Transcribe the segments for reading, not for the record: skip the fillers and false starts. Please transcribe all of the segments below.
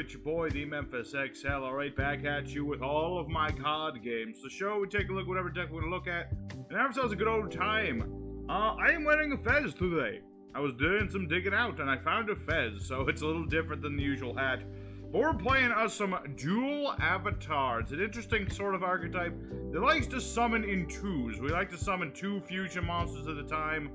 it's your boy, the Memphis XL, alright, back at you with all of my card games. The show, we take a look at whatever deck we're going to look at, and have ourselves a good old time. I am wearing a fez today. I was doing some digging out, and I found a fez, so it's a little different than the usual hat. But we're playing some dual avatars. It's an interesting sort of archetype that likes to summon in twos. We like to summon 2 fusion monsters at a time,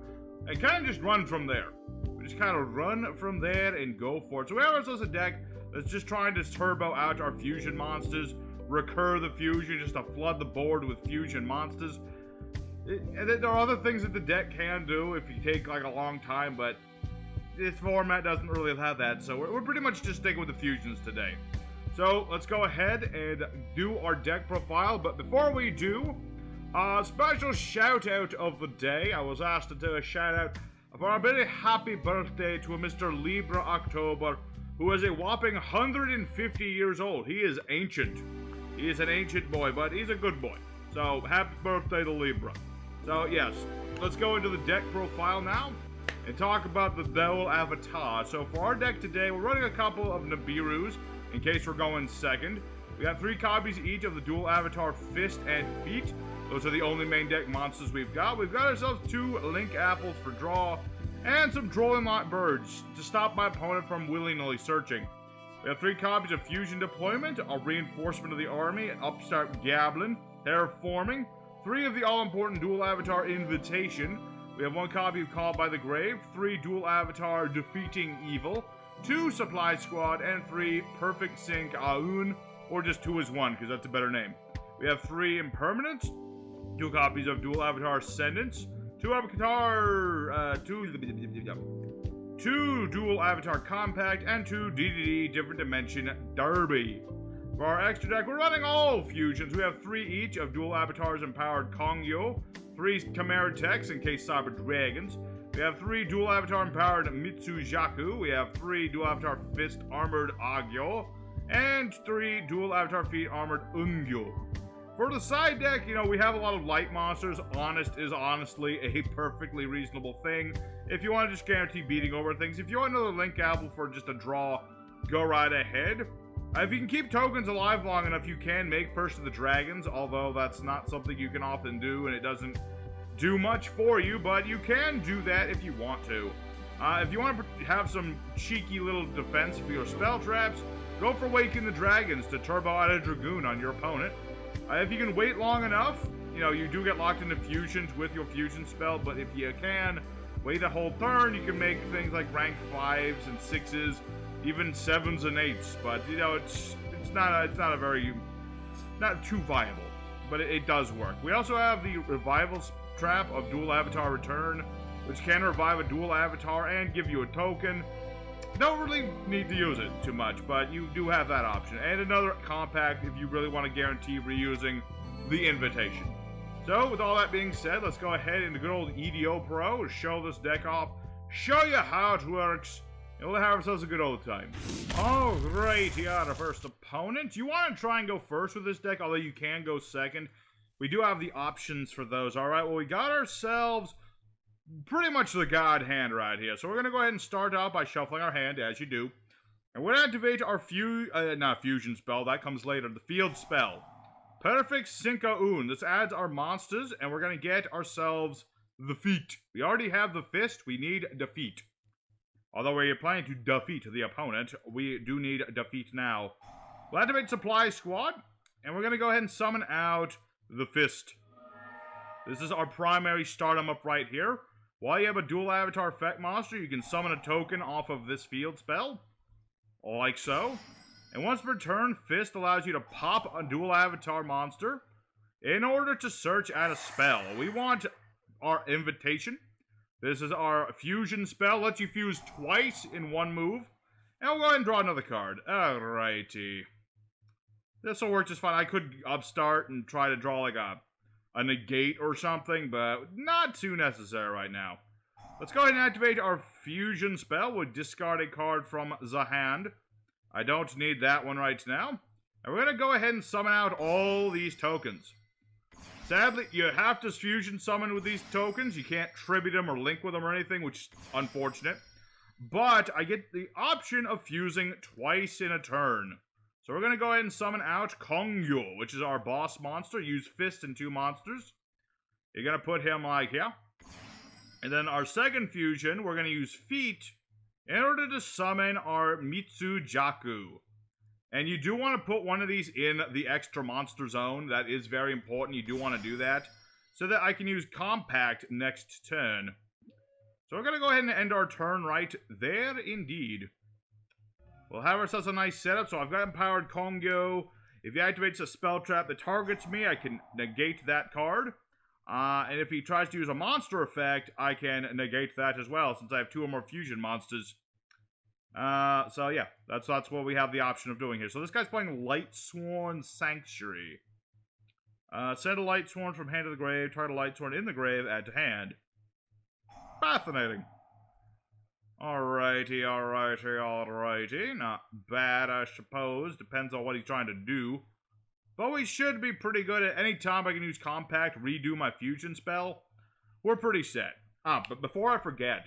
and kind of just run from there. We just kind of run from there and go for it. So we have ourselves a deck that's just trying to turbo out our fusion monsters, recur the fusion, just to flood the board with fusion monsters. And there are other things that the deck can do if you take like a long time, but this format doesn't really have that, so we're pretty much just sticking with the fusions today. So let's go ahead and do our deck profile, but before we do, special shout out of the day. I was asked to do a shout out for a very happy birthday to a Mr. Libra October, who is a whopping 150 years old. He is ancient. He is an ancient boy, but he's a good boy. So happy birthday to Libra. So yes, let's go into the deck profile now and talk about the dual avatar. So for our deck today, we're running a couple of Nibirus in case we're going second. We have 3 copies each of the dual avatar Fist and Feet. Those are the only main deck monsters we've got. We've got ourselves 2 Link Apples for draw, and some Drolling Lot Birds to stop my opponent from willy-nilly searching. We have 3 copies of Fusion Deployment, a Reinforcement of the Army, an Upstart Gablin, Terraforming, 3 of the all-important Dual Avatar Invitation. We have 1 copy of Called by the Grave, 3 Dual Avatar Defeating Evil, 2 Supply Squad, and 3 Perfect Sync Aoun, or just 2 as 1, because that's a better name. We have 3 Impermanents, 2 copies of Dual Avatar Ascendants, 2 Avatar, 2 Dual Avatar Compact, and 2 DDD Different Dimension Derby. For our extra deck, we're running all fusions. We have 3 each of Dual Avatars Empowered Kongyo, 3 Chimera Techs in case Cyber Dragons. We have 3 Dual Avatar Empowered Mitsujaku. We have 3 Dual Avatar Fist Armored Yugioh, and 3 Dual Avatar Feet Armored Yugioh. For the side deck, you know, we have a lot of light monsters. Honest is honestly a perfectly reasonable thing. If you want to just guarantee beating over things, if you want another Link Apple for just a draw, go right ahead. If you can keep tokens alive long enough, you can make First of the Dragons, although that's not something you can often do, and it doesn't do much for you, but you can do that if you want to. If you want to have some cheeky little defense for your spell traps, go for Waken the Dragons to turbo out a Dragoon on your opponent. If you can wait long enough, you know, you do get locked into fusions with your fusion spell, but if you can wait a whole turn, you can make things like rank 5s and 6s, even 7s and 8s, but, you know, it's not too viable, but it does work. We also have the Revival Trap of Dual Avatar Return, which can revive a Dual Avatar and give you a token. Don't really need to use it too much, but you do have that option. And another compact if you really want to guarantee reusing the Invitation. So, with all that being said, let's go ahead into good old EDO Pro, show this deck off, show you how it works, and we'll have ourselves a good old time. Alright, you got our first opponent. You want to try and go first with this deck, although you can go second. We do have the options for those. Alright, well, we got ourselves pretty much the god hand right here. So we're going to go ahead and start out by shuffling our hand, as you do. And we're going to activate our fusion spell. That comes later. The field spell. Perfect Sync Aoun. This adds our monsters, and we're going to get ourselves the feet. We already have the fist. We need defeat. Although we're planning to defeat the opponent, we do need defeat now. We'll activate Supply Squad, and we're going to go ahead and summon out the fist. This is our primary stardom up right here. While you have a dual avatar effect monster, you can summon a token off of this field spell, like so. And once per turn, Fist allows you to pop a dual avatar monster in order to search at a spell. We want our Invitation. This is our fusion spell, lets you fuse twice in 1 move. And we'll go ahead and draw another card. Alrighty. This will work just fine. I could upstart and try to draw like a negate or something, but not too necessary right now. Let's go ahead and activate our fusion spell. We'll discard a card from the hand. I don't need that one right now. And we're going to go ahead and summon out all these tokens. Sadly, you have to fusion summon with these tokens. You can't tribute them or link with them or anything, which is unfortunate. but I get the option of fusing twice in a turn. So we're going to go ahead and summon out Yugioh, which is our boss monster. Use Fist and 2 monsters. You're going to put him like here. And then our second fusion, we're going to use Feet in order to summon our Mitsujaku. And you do want to put one of these in the extra monster zone. That is very important. You do want to do that. So that I can use Compact next turn. So we're going to go ahead and end our turn right there indeed. We'll have ourselves a nice setup. So I've got Empowered Yugioh. If he activates a spell trap that targets me, I can negate that card. And if he tries to use a monster effect, I can negate that as well, since I have 2 or more fusion monsters. So yeah, that's what we have the option of doing here. So this guy's playing Lightsworn Sanctuary. Send a Lightsworn from hand to the grave, target a Lightsworn in the grave, add to hand. Fascinating. Alrighty. Not bad, I suppose. Depends on what he's trying to do. But we should be pretty good at any time I can use Compact, redo my fusion spell. We're pretty set. But before I forget,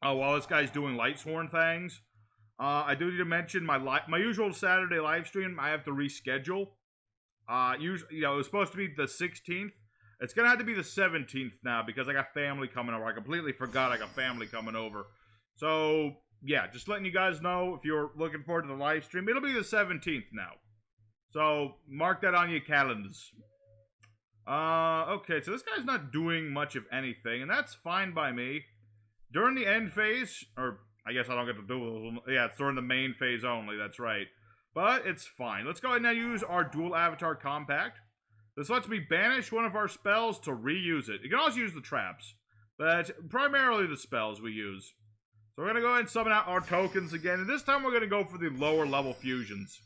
while this guy's doing Lightsworn things, I do need to mention my usual Saturday live stream. I have to reschedule. Usually, it was supposed to be the 16th. It's gonna have to be the 17th now because I got family coming over. I completely forgot I got family coming over. So yeah, just letting you guys know if you're looking forward to the live stream, it'll be the 17th now. So mark that on your calendars. Okay, so this guy's not doing much of anything, and that's fine by me. During the end phase, or I guess I don't get to do it. Yeah, it's during the main phase only, that's right. But it's fine. Let's go ahead and now use our Dual Avatar Compact. This lets me banish one of our spells to reuse it. You can also use the traps, but primarily the spells we use. So we're going to go ahead and summon out our tokens again, and this time we're going to go for the lower level fusions.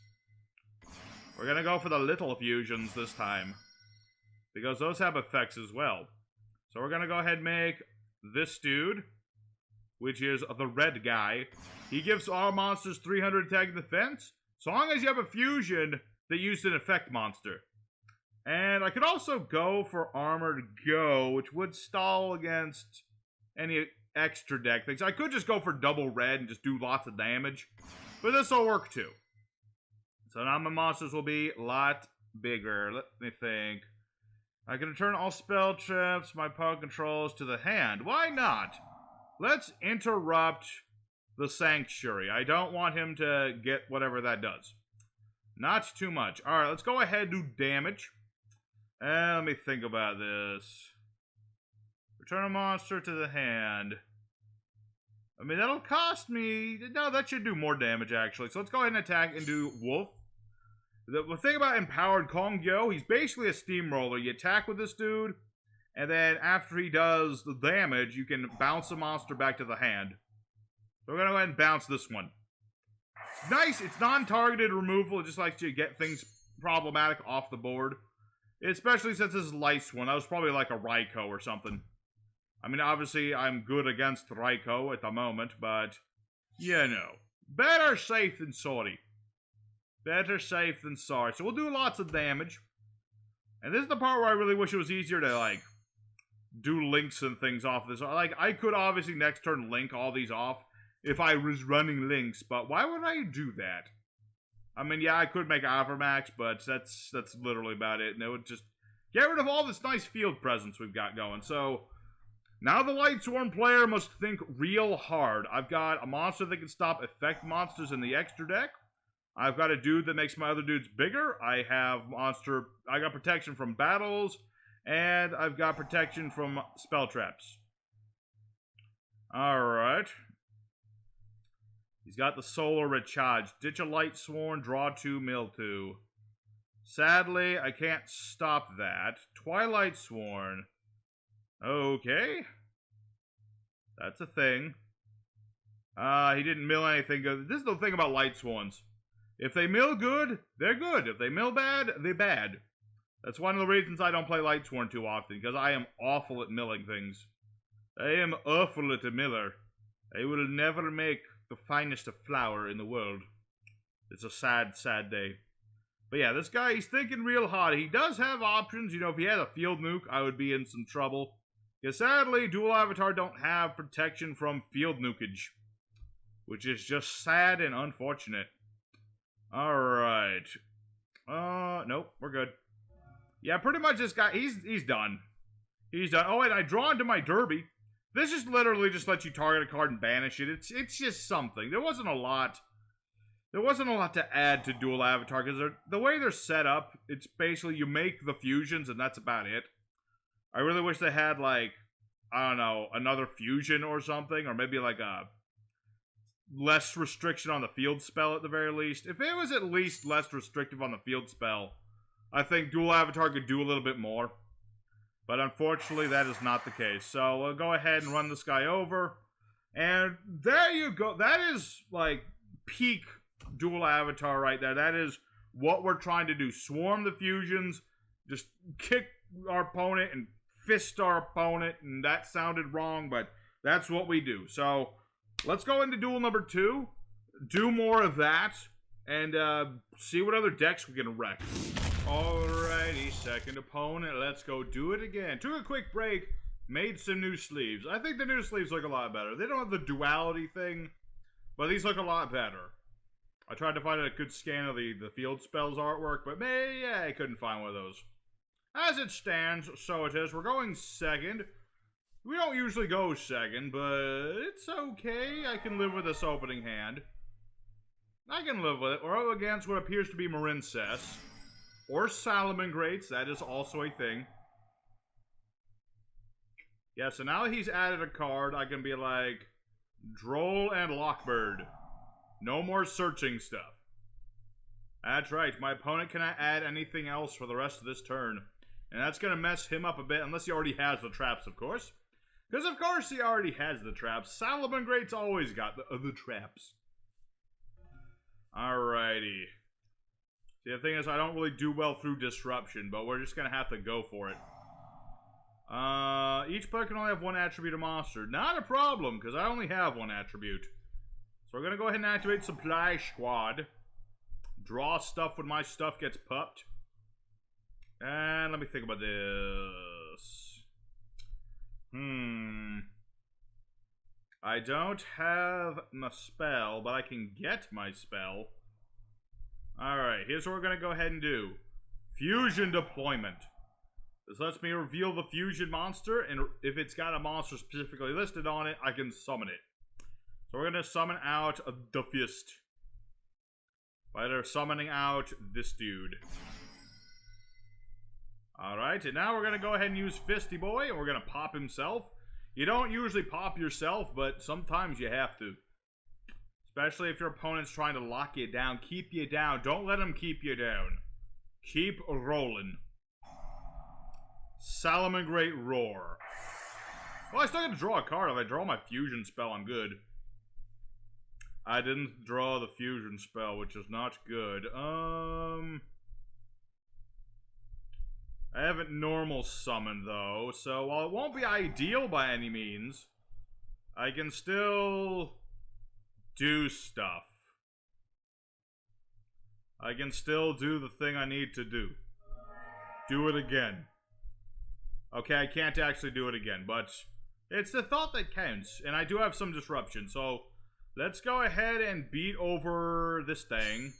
We're going to go for the little fusions this time, because those have effects as well. So we're going to go ahead and make this dude, which is the red guy. He gives all monsters 300 attack and defense, so long as you have a fusion that used an effect monster. And I could also go for Armored Go, which would stall against any extra deck things. I could just go for double red and just do lots of damage, but this will work too. So now my monsters will be a lot bigger. Let me think. I can return all spell traps, my power controls to the hand. Why not? Let's interrupt the Sanctuary. I don't want him to get whatever that does. Not too much. Alright, let's go ahead and do damage. And let me think about this. Return a monster to the hand. I mean, that'll cost me... No, that should do more damage, actually. So let's go ahead and attack and do Wolf. The thing about Empowered Yugioh, he's basically a steamroller. You attack with this dude, and then after he does the damage, you can bounce the monster back to the hand. So we're going to go ahead and bounce this one. Nice! It's non-targeted removal. It just likes to get things problematic off the board. Especially since this is Lightsworn. That was probably like a Raikou or something. I mean, obviously, I'm good against Raikou at the moment, but, you know. Better safe than sorry. Better safe than sorry. So we'll do lots of damage. And this is the part where I really wish it was easier to, like, do links and things off this. Like, I could obviously next turn link all these off if I was running links, but why would I do that? I mean, yeah, I could make Avermax, but that's literally about it. And it would just get rid of all this nice field presence we've got going. So, now the Lightsworn player must think real hard. I've got a monster that can stop effect monsters in the extra deck. I've got a dude that makes my other dudes bigger. I got protection from battles, and I've got protection from spell traps. Alright. He's got the Solar Recharge. Ditch a Lightsworn, draw 2, mill 2. Sadly, I can't stop that. Twilight Sworn. Okay. That's a thing. He didn't mill anything good. This is the thing about Lightsworns. If they mill good, they're good. If they mill bad, they're bad. That's one of the reasons I don't play Lightsworn too often, because I am awful at milling things. I am awful at a miller. I will never make the finest of flour in the world. It's a sad, sad day. But yeah, this guy, he's thinking real hard. He does have options. You know, if he had a field nuke, I would be in some trouble. Because sadly, Dual Avatar don't have protection from field nukage. which is just sad and unfortunate. Alright. Nope, we're good. Yeah, pretty much this guy, he's done. He's done. Oh, and I draw into my derby. This just literally just lets you target a card and banish it. It's just something. There wasn't a lot to add to Duel Avatar, because the way they're set up, it's basically you make the fusions and that's about it. I really wish they had, like, I don't know, another fusion or something, or maybe like a less restriction on the field spell at the very least. If it was at least less restrictive on the field spell, I think Duel Avatar could do a little bit more. But unfortunately, that is not the case. So we'll go ahead and run this guy over. And there you go. That is, like, peak Duel Avatar right there. That is what we're trying to do. Swarm the fusions, just kick our opponent and fist our opponent. And that sounded wrong, but that's what we do. So let's go into duel number 2. Do more of that. And see what other decks we can wreck. Alrighty, second opponent. Let's go do it again. Took a quick break. Made some new sleeves. I think the new sleeves look a lot better. They don't have the duality thing, but these look a lot better. I tried to find a good scan of the field spells artwork, but yeah, I couldn't find one of those. As it stands, so it is. We're going second. We don't usually go second, but it's okay. I can live with this opening hand. I can live with it. We're up against what appears to be Marincess. Or Salamangreats. That is also a thing. Yeah, so now that he's added a card, I can be like, Droll and Lockbird. No more searching stuff. That's right. My opponent cannot add anything else for the rest of this turn. And that's going to mess him up a bit, unless he already has the traps, of course. Because, of course, he already has the traps. Salamangreat's always got the traps. Alrighty. See, the thing is, I don't really do well through disruption, but we're just going to have to go for it. Each player can only have one attribute of monster. Not a problem, because I only have one attribute. So we're going to go ahead and activate Supply Squad. Draw stuff when my stuff gets pupped. And let me think about this. I don't have my spell, but I can get my spell. Alright, here's what we're going to go ahead and do. Fusion Deployment. This lets me reveal the fusion monster, and if it's got a monster specifically listed on it, I can summon it. So we're going to summon out the Fist. By summoning out this dude. Alright, and now we're going to go ahead and use Fisty Boy, and we're going to pop himself. You don't usually pop yourself, but sometimes you have to. Especially if your opponent's trying to lock you down, keep you down. Don't let him keep you down. Keep rolling. Salamangreat Roar. Well, I still get to draw a card. If I draw my fusion spell, I'm good. I didn't draw the fusion spell, which is not good. I haven't normal summoned, though, so while it won't be ideal by any means, I can still do stuff. I can still do the thing I need to do. Do it again. Okay, I can't actually do it again, but it's the thought that counts, and I do have some disruption, so let's go ahead and beat over this thing.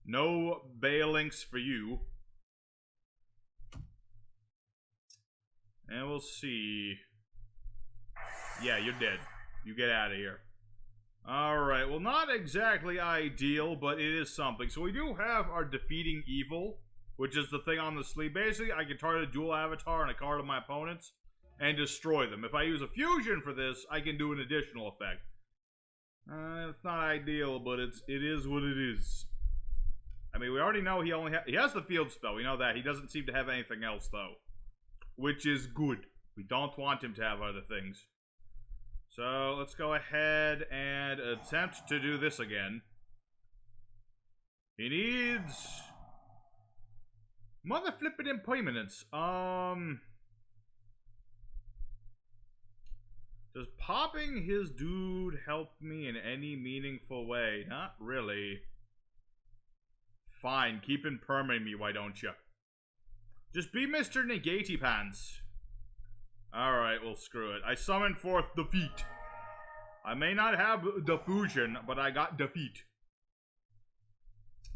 No Baelinks for you. And we'll see. Yeah, you're dead. You get out of here. Alright, well, not exactly ideal, but it is something. So we do have our Defeating Evil, which is the thing on the sleeve. Basically, I can target a dual avatar and a card of my opponents and destroy them. If I use a fusion for this, I can do an additional effect. It's not ideal, but it is what it is. I mean, we already know he has the field spell. We know that. He doesn't seem to have anything else, though. Which is good. We don't want him to have other things. So, let's go ahead and attempt to do this again. He needs mother flippin' impermanence. Does popping his dude help me in any meaningful way? Not really. Fine, keep impermaning me, why don't you? Just be Mr. Negati Pants. Alright, well, screw it. I summon forth the feet. I may not have the fusion, but I got defeat.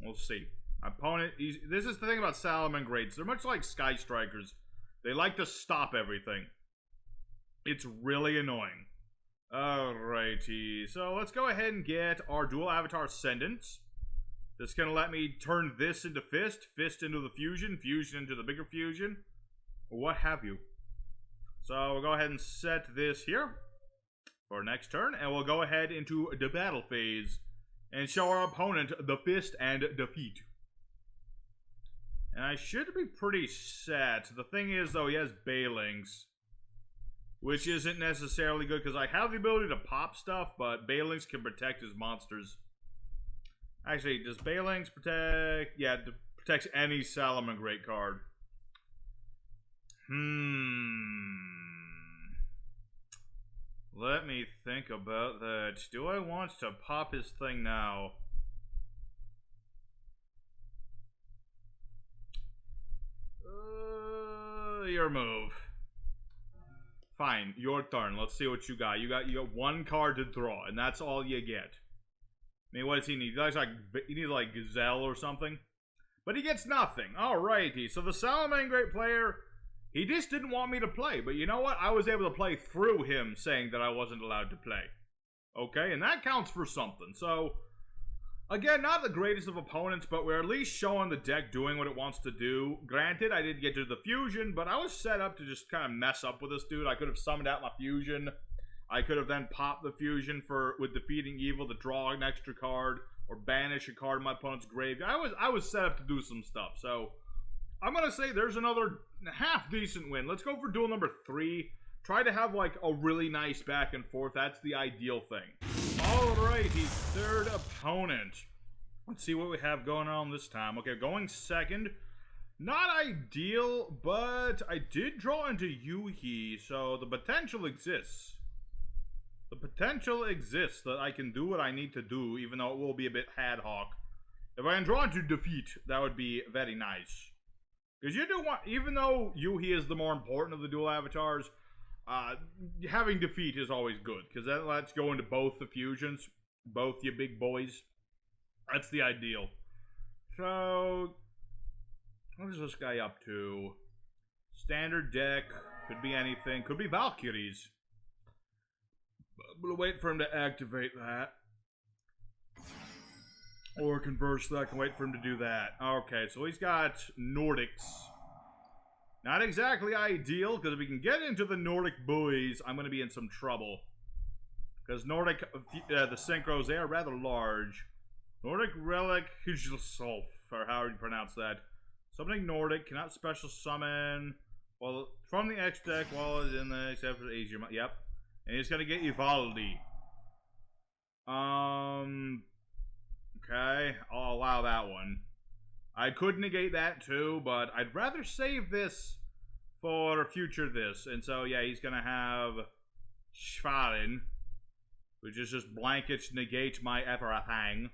We'll see. Opponent, this is the thing about Salamangreats. They're much like Sky Strikers. They like to stop everything. It's really annoying. Alrighty, so let's go ahead and get our dual avatar Ascendants. That's gonna let me turn this into Fist, Fist into the Fusion, Fusion into the bigger Fusion, or what have you. So we'll go ahead and set this here for next turn, and we'll go ahead into the battle phase and show our opponent the Fist and defeat. And I should be pretty set. The thing is, though, he has Bailings, which isn't necessarily good, because I have the ability to pop stuff, but Bailings can protect his monsters. Actually, does Bailings protect... Yeah, it protects any Salamangreat card. Let me think about that. Do I want to pop his thing now? Your move. Fine, your turn. Let's see what you got. You got one card to draw, and that's all you get. I mean, what does he need? He needs like Gazelle or something. But he gets nothing. Alrighty, so the Salamangreat player, he just didn't want me to play. But you know what? I was able to play through him saying that I wasn't allowed to play. Okay, and that counts for something. So, again, not the greatest of opponents, but we're at least showing the deck doing what it wants to do. Granted, I didn't get to the Fusion, but I was set up to just kind of mess up with this dude. I could have summoned out my Fusion. I could have then popped the Fusion with Defeating Evil to draw an extra card, or banish a card in my opponent's graveyard. I was set up to do some stuff, so I'm going to say there's another half-decent win. Let's go for duel number 3. Try to have, like, a really nice back and forth. That's the ideal thing. Alrighty, third opponent. Let's see what we have going on this time. Okay, going second. Not ideal, but I did draw into Yugioh, so the potential exists. The potential exists that I can do what I need to do, even though it will be a bit ad hoc. If I can draw into defeat, that would be very nice. Because you do want, even though Yugioh is the more important of the dual avatars, having defeat is always good, because that lets go into both the fusions, both you big boys. That's the ideal. So, what is this guy up to? Standard deck, could be anything, could be Valkyries. I'm gonna wait for him to activate that. Or conversely, I can wait for him to do that. Okay, so he's got Nordics. Not exactly ideal, because if we can get into the Nordic buoys, I'm going to be in some trouble. Because Nordic, the synchros, they are rather large. Nordic Relic Yugioh, or however you pronounce that. Summoning Nordic, cannot special summon well from the X deck while it's in the, except for the easier. Yep. And he's going to get Ivaldi. Okay, I'll allow that one. I could negate that too, but I'd rather save this for future this. And so, yeah, he's going to have Schwarin, which is just blankets negate my everything.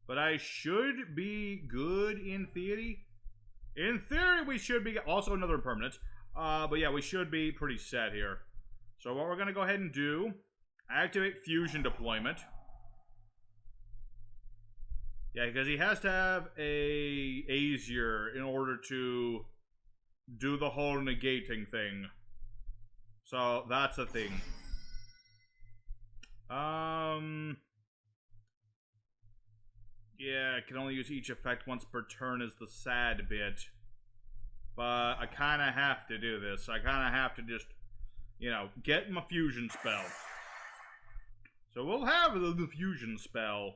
But I should be good in theory. In theory, we should be... Also another impermanence. But yeah, we should be pretty set here. So what we're going to go ahead and do... Activate Fusion Deployment. Yeah, because he has to have a Azure in order to do the whole negating thing. So that's a thing. Yeah, I can only use each effect once per turn is the sad bit. But I kind of have to do this. I kind of have to just, you know, get my fusion spell. So we'll have the fusion spell.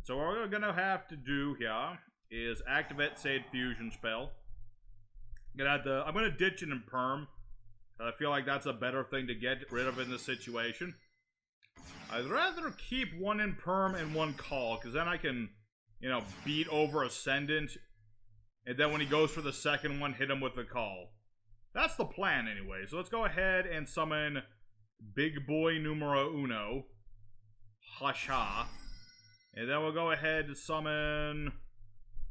So what we're gonna have to do here is activate said fusion spell. I'm gonna ditch it in perm. I feel like that's a better thing to get rid of in this situation. I'd rather keep one in perm and one call, because then I can, you know, beat over Ascendant, and then when he goes for the second one, hit him with the call. That's the plan anyway. So let's go ahead and summon Big Boy Numero Uno, Hasha. And then we'll go ahead and summon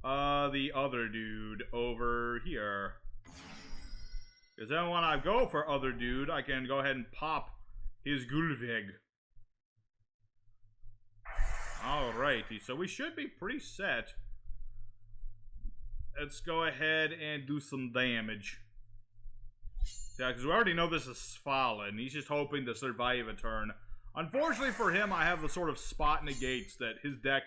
the other dude over here. Because then when I go for other dude, I can go ahead and pop his Gulvig. Alrighty, so we should be pretty set. Let's go ahead and do some damage. Yeah, because we already know this is Fallen. He's just hoping to survive a turn. Unfortunately for him, I have the sort of spot negates that his deck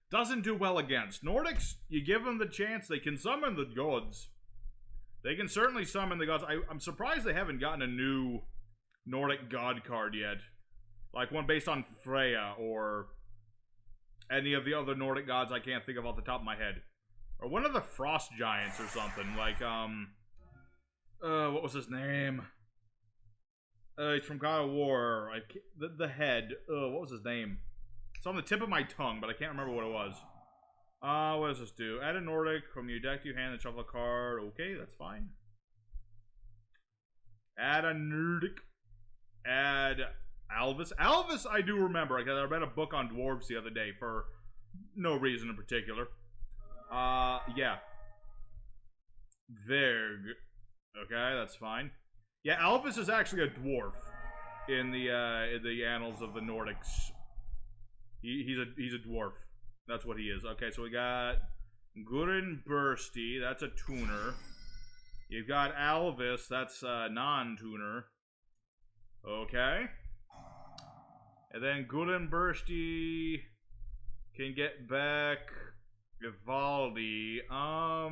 doesn't do well against. Nordics, you give them the chance, they can summon the gods. They can certainly summon the gods. I'm surprised they haven't gotten a new Nordic god card yet. Like one based on Freya or any of the other Nordic gods I can't think of off the top of my head. Or one of the Frost Giants or something. Like, what was his name? He's from God of War. The head. What was his name? It's on the tip of my tongue, but I can't remember what it was. What does this do? Add a Nordic from your deck to your hand and shuffle a card. Okay, that's fine. Add a Nordic. Add Alvis. Alvis I do remember, because I read a book on dwarves the other day for no reason in particular. Yeah. There. Okay, that's fine. Yeah, Alvis is actually a dwarf in the annals of the Nordics. He's a dwarf. That's what he is. Okay, so we got Gurren Bursty. That's a tuner. You've got Alvis. That's a non-tuner. Okay. And then Gurren Bursty can get back Vivaldi. I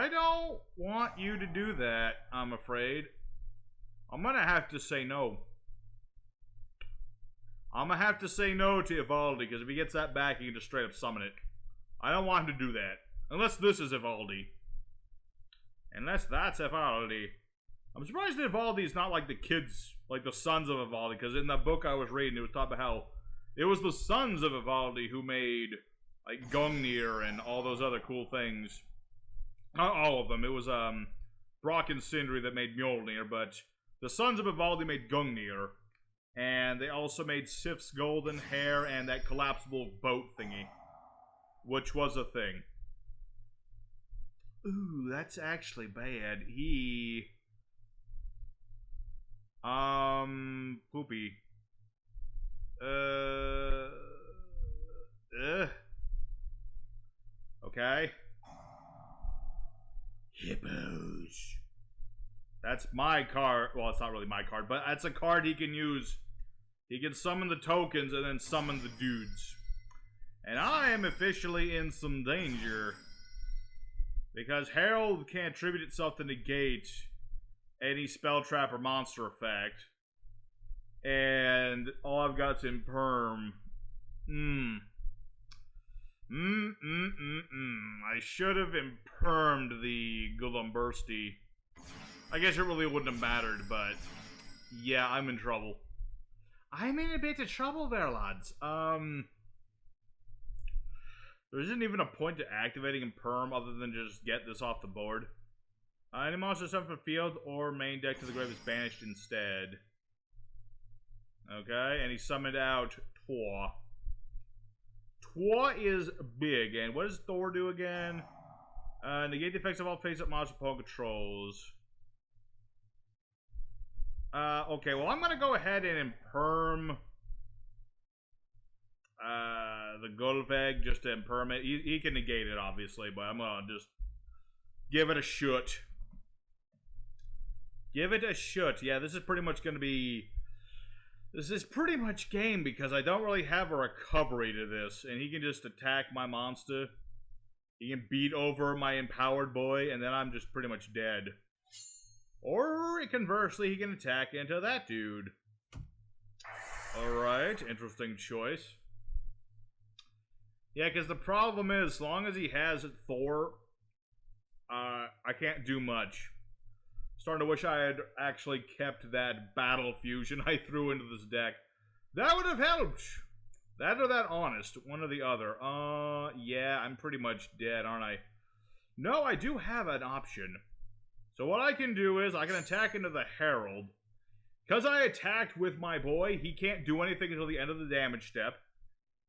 don't want you to do that, I'm afraid. I'm gonna have to say no. I'm gonna have to say no to Vivaldi, because if he gets that back, he can just straight up summon it. I don't want him to do that. Unless this is Vivaldi. Unless that's Vivaldi. I'm surprised that Vivaldi is not like the kids, like the sons of Vivaldi, because in that book I was reading, it was talking about how it was the sons of Vivaldi who made, like, Gungnir and all those other cool things. Not all of them. It was, Brock and Sindri that made Mjolnir, but the sons of Vivaldi made Gungnir. And they also made Sif's golden hair and that collapsible boat thingy. Which was a thing. Ooh, that's actually bad. Poopy. Okay. Hippos. That's my card. Well, it's not really my card, but that's a card he can use. He can summon the tokens and then summon the dudes. And I am officially in some danger. Because Herald can't attribute itself to negate any spell trap or monster effect. And all I've got is Imperm. I should have impermed the Gulumbursty. I guess it really wouldn't have mattered, but yeah, I'm in trouble. I'm in a bit of trouble there, lads. There isn't even a point to activating Imperm other than just get this off the board. Any monster sent from field or main deck to the grave is banished instead. Okay, and he summoned out Tor. Tor is big, and what does Thor do again? Negate the effects of all face-up monster opponent controls. Okay, well, I'm gonna go ahead and Imperm the Gulveg just to Imperm it. He can negate it, obviously, but I'm gonna just give it a shoot. Give it a shoot. Yeah, this is pretty much gonna be... This is pretty much game, because I don't really have a recovery to this, and he can just attack my monster. He can beat over my empowered boy, and then I'm just pretty much dead. Or, conversely, he can attack into that dude. Alright, interesting choice. Yeah, because the problem is, as long as he has Thor, I can't do much. Starting to wish I had actually kept that Battle Fusion I threw into this deck. That would have helped. That or that Honest, one or the other. Yeah, I'm pretty much dead, aren't I? No, I do have an option. So what I can do is, I can attack into the Herald. Because I attacked with my boy, he can't do anything until the end of the damage step.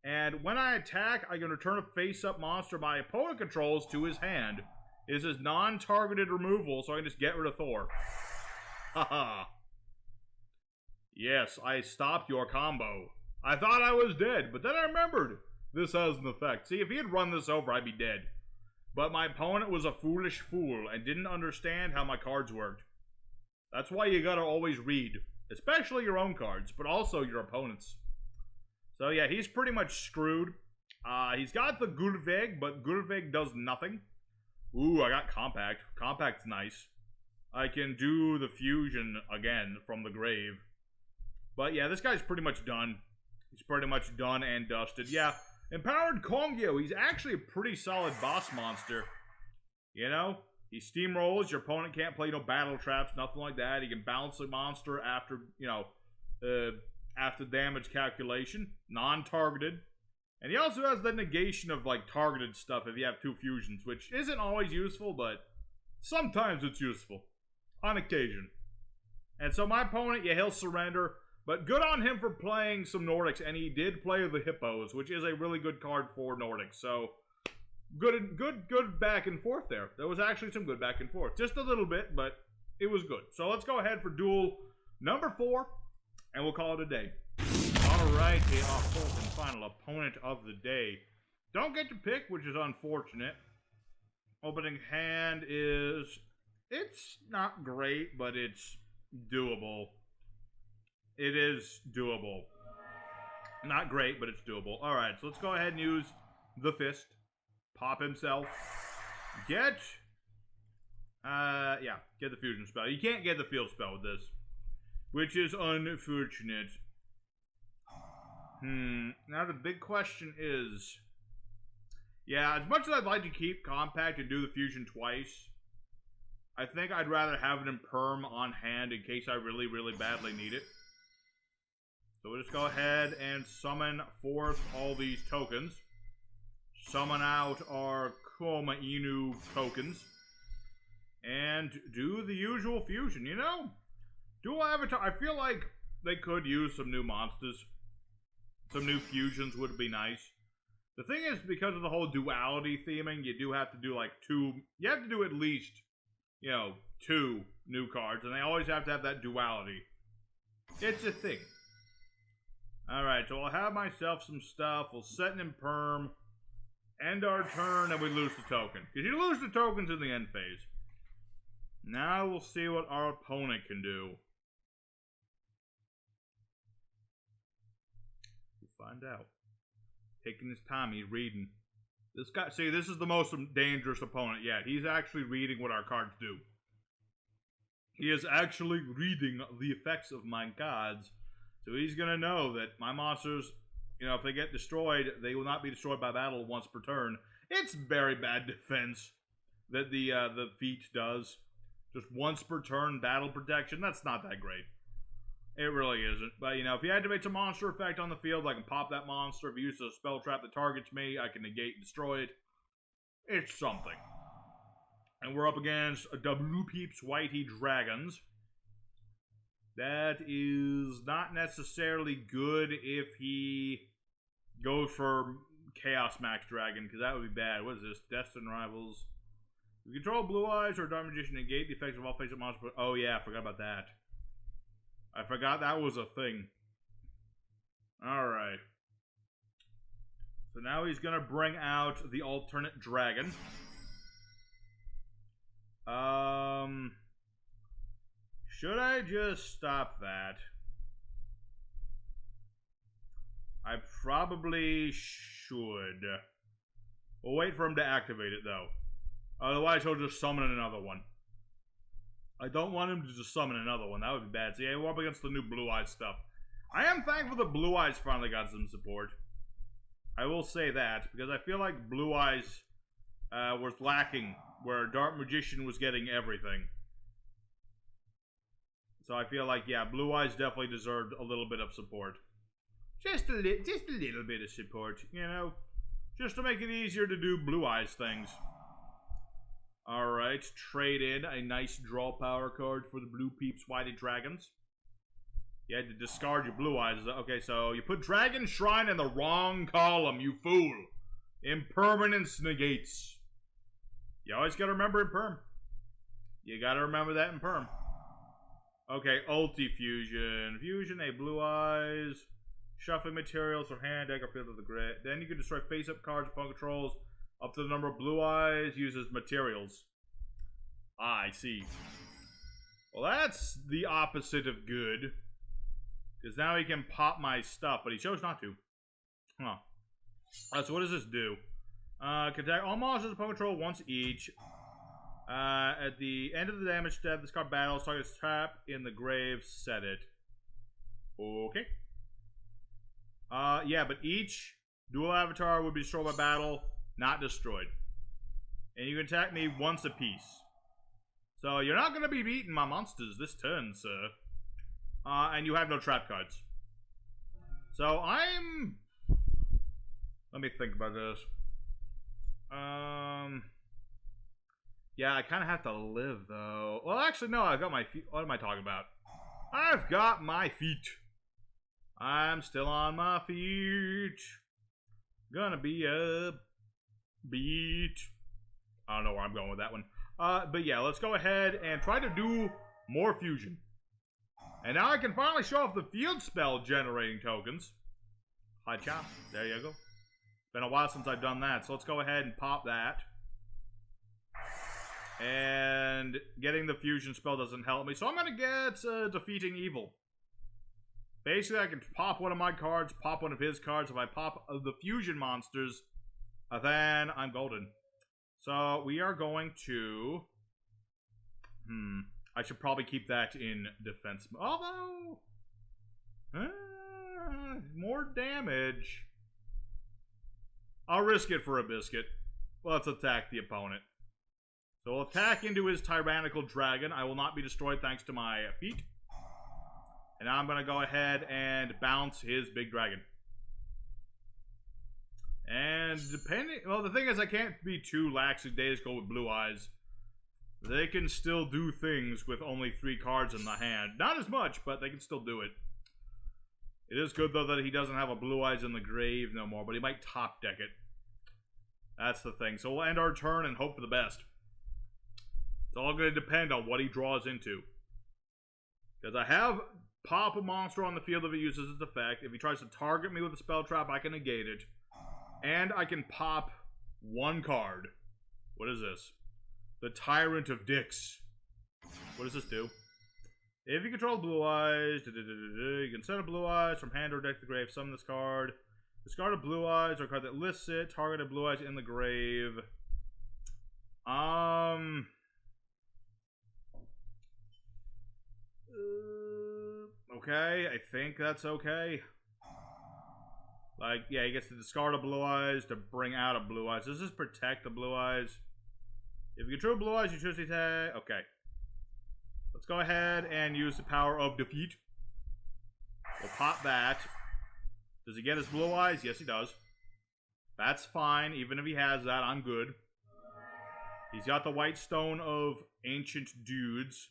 And when I attack, I can return a face-up monster my opponent controls to his hand. It is non-targeted removal, so I can just get rid of Thor. Haha. Yes, I stopped your combo. I thought I was dead, but then I remembered this has an effect. See, if he had run this over, I'd be dead. But my opponent was a foolish fool and didn't understand how my cards worked. That's why you gotta always read, especially your own cards, but also your opponent's. So yeah, he's pretty much screwed. He's got the Gulveg, but Gulveg does nothing. Ooh, I got Compact. Compact's nice. I can do the fusion again from the grave. But yeah, this guy's pretty much done. He's pretty much done and dusted. Yeah, Empowered Yugioh, he's actually a pretty solid boss monster. You know? He steamrolls, your opponent can't play no battle traps, nothing like that. He can bounce a monster after, you know, after damage calculation. Non-targeted. And he also has the negation of, like, targeted stuff if you have two fusions, which isn't always useful, but sometimes it's useful. On occasion. And so my opponent, yeah, he'll surrender. But good on him for playing some Nordics, and he did play the Hippos, which is a really good card for Nordics. So, good back and forth there. There was actually some good back and forth. Just a little bit, but it was good. So let's go ahead for duel number 4, and we'll call it a day. Alright, our fourth and final opponent of the day. Don't get to pick, which is unfortunate. Opening hand is... it's not great, but it's doable. It is doable. Not great, but it's doable. Alright, so let's go ahead and use the fist. Pop himself. Get the fusion spell. You can't get the field spell with this, which is unfortunate. Now the big question is, yeah, as much as I'd like to keep Compact and do the fusion twice, I think I'd rather have it in perm on hand in case I really, really badly need it. So we'll just go ahead and summon forth all these tokens. Summon out our Koma Inu tokens. And do the usual fusion, you know? Dual Avatar, I feel like they could use some new monsters. Some new fusions would be nice. The thing is, because of the whole duality theming, you do have to do like you have to do at least, you know, 2 new cards. And they always have to have that duality. It's a thing. Alright, so I'll have myself some stuff. We'll set it in perm. End our turn, and we lose the token. Because you lose the tokens in the end phase. Now we'll see what our opponent can do. We'll find out. Taking his time, he's reading. This guy, see, this is the most dangerous opponent yet. He's actually reading what our cards do. He is actually reading the effects of my cards. So he's going to know that my monsters, you know, if they get destroyed, they will not be destroyed by battle once per turn. It's very bad defense that the feat does. Just once per turn battle protection. That's not that great. It really isn't. But, you know, if he activates a monster effect on the field, I can pop that monster. If he uses a spell trap that targets me, I can negate and destroy it. It's something. And we're up against Blue Peeps Whitey Dragons. That is not necessarily good if he goes for Chaos Max Dragon, because that would be bad. What is this? Destined Rivals. You control Blue Eyes or Dark Magician, negate the effects of all face-up monsters. Oh yeah, I forgot about that. I forgot that was a thing. Alright. So now he's going to bring out the alternate dragon. Should I just stop that? I probably should. We'll wait for him to activate it, though. Otherwise, he'll just summon another one. I don't want him to just summon another one. That would be bad. So, yeah, we're up against the new Blue Eyes stuff. I am thankful that Blue Eyes finally got some support. I will say that, because I feel like Blue Eyes was lacking, where Dark Magician was getting everything. So I feel like, yeah, Blue Eyes definitely deserved a little bit of support. Just a little bit of support, you know? Just to make it easier to do Blue Eyes things. Alright, trade in a nice draw power card for the Blue Peeps Whitey Dragons. You had to discard your Blue Eyes. Okay, so you put Dragon Shrine in the wrong column, you fool. Impermanence negates. You always gotta remember in perm. You gotta remember that in perm. Okay, Ulti Fusion. Fusion, a Blue Eyes. Shuffling materials from hand, deck, or field of the grid. Then you can destroy face-up cards opponent controls up to the number of blue eyes uses materials. Ah, I see. Well, that's the opposite of good. Because now he can pop my stuff, but he chose not to. Huh. So what does this do? Can attack all monsters opponent control once each. At the end of the damage step, this card battles, targets trap in the grave, set it. Okay. Yeah, but each dual avatar would be destroyed by battle, not destroyed. And you can attack me once a piece. So you're not going to be beating my monsters this turn, sir. And you have no trap cards. So I'm... Let me think about this. Yeah, I kind of have to live, though. Well, actually, no, I've got my feet. What am I talking about? I've got my feet. I'm still on my feet. Gonna be a beat. I don't know where I'm going with that one. But yeah, let's go ahead and try to do more fusion. And now I can finally show off the field spell generating tokens. Hi, chop. There you go. Been a while since I've done that, so let's go ahead and pop that. And getting the fusion spell doesn't help me, so I'm gonna get defeating evil. Basically, I can pop one of my cards, pop one of his cards. If I pop the fusion monsters, then I'm golden. So we are going to... I should probably keep that in defense. Although... more damage. I'll risk it for a biscuit. Let's attack the opponent. So we'll attack into his tyrannical dragon. I will not be destroyed thanks to my feet. And now I'm going to go ahead and bounce his big dragon. And depending... Well, the thing is, I can't be too lackadaisical with blue eyes. They can still do things with only 3 cards in the hand. Not as much, but they can still do it. It is good, though, that he doesn't have a blue eyes in the grave no more, but he might top deck it. That's the thing. So we'll end our turn and hope for the best. It's all going to depend on what he draws into. Because I have pop a monster on the field if it uses its effect. If he tries to target me with a spell trap, I can negate it. And I can pop 1 card. What is this? The Tyrant of Dicks. What does this do? If you control blue eyes, you can set a blue eyes from hand or deck to the grave. Summon this card. Discard a blue eyes or a card that lists it. Target a blue eyes in the grave. Okay, I think that's okay. Like, yeah, he gets to discard a blue eyes to bring out a blue eyes. Does this protect the blue eyes? If you control blue eyes, you choose the attack. Okay. Let's go ahead and use the power of defeat. We'll pop that. Does he get his blue eyes? Yes, he does. That's fine. Even if he has that, I'm good. He's got the white stone of ancient dudes.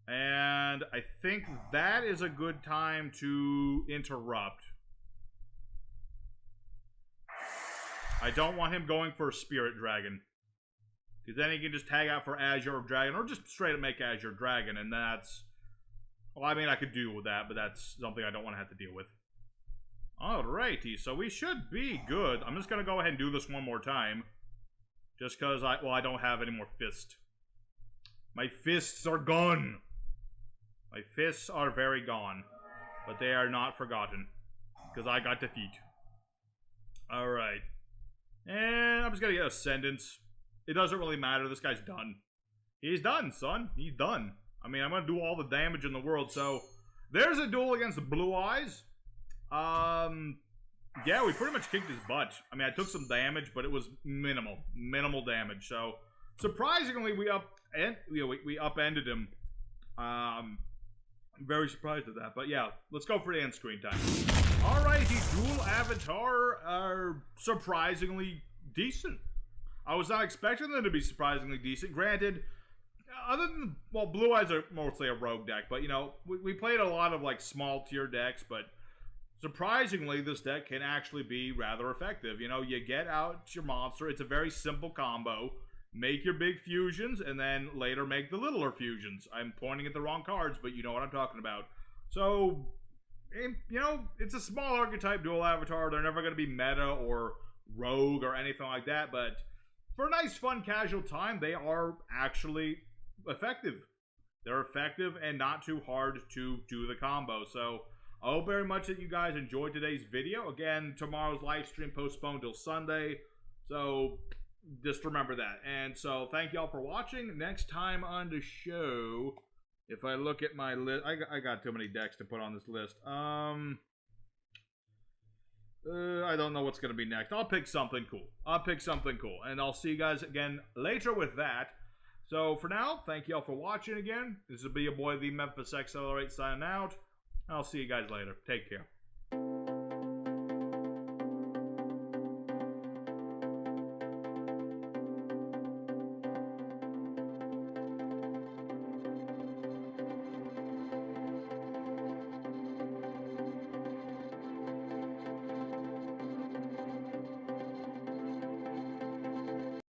And I think that is a good time to interrupt. I don't want him going for a Spirit Dragon. Because then he can just tag out for Azure Dragon, or just straight up make Azure Dragon, and that's... Well, I mean, I could deal with that, but that's something I don't want to have to deal with. Alrighty, so we should be good. I'm just going to go ahead and do this one more time. Just because I don't have any more fists. My fists are gone. My fists are very gone. But they are not forgotten. Because I got defeat. Alright. And I'm just going to get Ascendance. It doesn't really matter. This guy's done. He's done, son. He's done. I mean, I'm going to do all the damage in the world. So, there's a duel against the Blue Eyes. Yeah, we pretty much kicked his butt. I mean, I took some damage, but it was minimal. Minimal damage. So, surprisingly, we upended him. I'm very surprised at that. But yeah, let's go for the end screen time. Alright, the dual avatar are surprisingly decent. I was not expecting them to be surprisingly decent. Granted, other than, well, Blue Eyes are mostly a rogue deck, but, you know, we played a lot of, like, small tier decks, but surprisingly, this deck can actually be rather effective. You know, you get out your monster. It's a very simple combo. Make your big fusions, and then later make the littler fusions. I'm pointing at the wrong cards, but you know what I'm talking about. So, you know, it's a small archetype dual avatar. They're never going to be meta or rogue or anything like that, but for a nice, fun, casual time, they are actually effective. They're effective and not too hard to do the combo. So I hope very much that you guys enjoyed today's video. Again, tomorrow's live stream postponed till Sunday, so just remember that. And so thank y'all for watching. Next time on the show, if I look at my list, I got too many decks to put on this list. I don't know what's going to be next. I'll pick something cool. And I'll see you guys again later with that. So for now, thank y'all for watching again. This will be your boy, the Memphis Accelerate, signing out. I'll see you guys later. Take care.